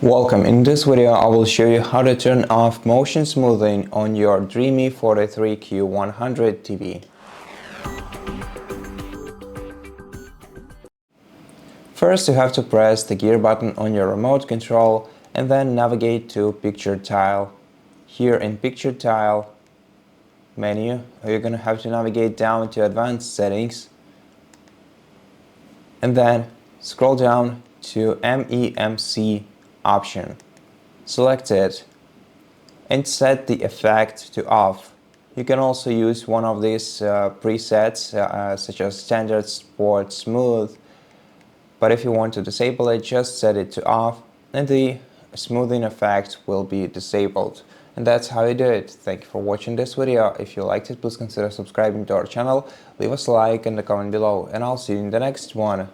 Welcome. In this video I will show you how to turn off motion smoothing on your DREAME 43Q100 TV. First you have to press the gear button on your remote control and then navigate to picture tile. Here in picture tile menu you're going to have to navigate down to advanced settings and then scroll down to MEMC option. Select it and set the effect to off. You can also use one of these presets such as standard, sport, smooth, but if you want to disable it, just set it to off and the smoothing effect will be disabled. And that's how you do it. Thank you for watching this video. If you liked it, please consider subscribing to our channel, leave us a like and a comment below, and I'll see you in the next one.